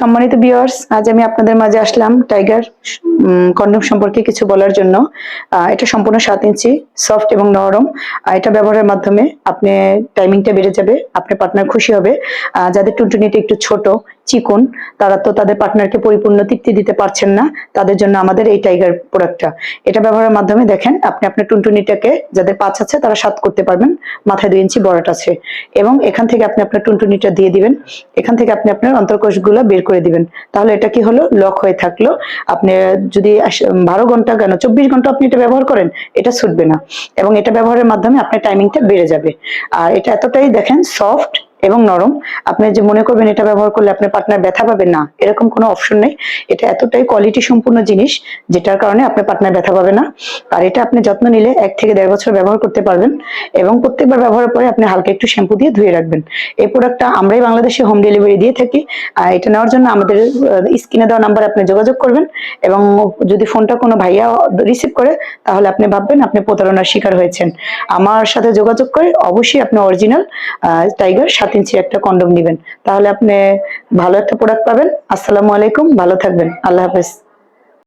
সম্মানিত ভিউয়ার্স, আজ আমি আপনাদের মাঝে আসলাম টাইগার কন্ডম সম্পর্কে কিছু বলার জন্য। এটা সম্পূর্ণ 7 ইঞ্চি, সফট এবং নরম। এটা ব্যবহারের মাধ্যমে আপনি টাইমিংটা বেড়ে যাবে, আপনার পার্টনার খুশি হবে। যাদের টুনটুনিটা একটু ছোট চিকন, তারা তো তাদের পার্টনারকে পরিপূর্ণ তৃপ্তি দিতে পারছেন না, তাদের জন্য আমাদের এই টাইগার প্রোডাক্টটা। এটা ব্যবহারের মাধ্যমে দেখেন আপনি আপনার টুনটুনিটাকে, যাদের 5 আছে তারা 7 করতে পারবেন, মাথায় 2 ইঞ্চি বড়টা আছে। এবং এখান থেকে আপনি আপনার টুনটুনিটা দিয়ে দিবেন, এখান থেকে আপনি আপনার অন্তর্কোষগুলো বের করে দিবেন। তাহলে এটা কি হলো, লক হয়ে থাকলো। আপনি যদি 12 ঘন্টা কেন 24 ঘন্টা আপনি এটা ব্যবহার করেন, এটা ছুটবে না। এবং এটা ব্যবহারের মাধ্যমে আপনার টাইমিংটা বেড়ে যাবে। আর এটা এতটাই দেখেন সফট এবং নরম, আপনি যে মনে করবেন এটা ব্যবহার করলে আপনার পার্টনার ব্যথা পাবে, না, এরকম কোনো অপশন নেই। এটা এতটাই কোয়ালিটি সম্পূর্ণ জিনিস, যেটার কারণে আপনার পার্টনার ব্যথা পাবে না। আর এটা আপনি যত্ন নিলে 1 থেকে 1.5 বছর ব্যবহার করতে পারবেন। এবং প্রত্যেকবার ব্যবহারের পরে আপনি হালকা একটু শ্যাম্পু দিয়ে ধুয়ে রাখবেন। এই প্রোডাক্টটা আমরাই বাংলাদেশে হোম ডেলিভারি দিয়ে থাকি। এটা নেওয়ার জন্য আমাদের স্ক্রিনে দেওয়া নাম্বারে আপনি যোগাযোগ করবেন। এবং যদি ফোনটা কোনো ভাইয়া রিসিভ করে, তাহলে আপনি ভাববেন আপনি প্রতারণার শিকার হয়েছেন। আমার সাথে যোগাযোগ করে অবশ্যই আপনি অরিজিনাল টাইগার 7 ইঞ্চি একটা কন্ডম নেবেন, তাহলে আপনি ভালো একটা প্রোডাক্ট পাবেন। আসসালামু আলাইকুম, ভালো থাকবেন, আল্লাহ হাফেজ।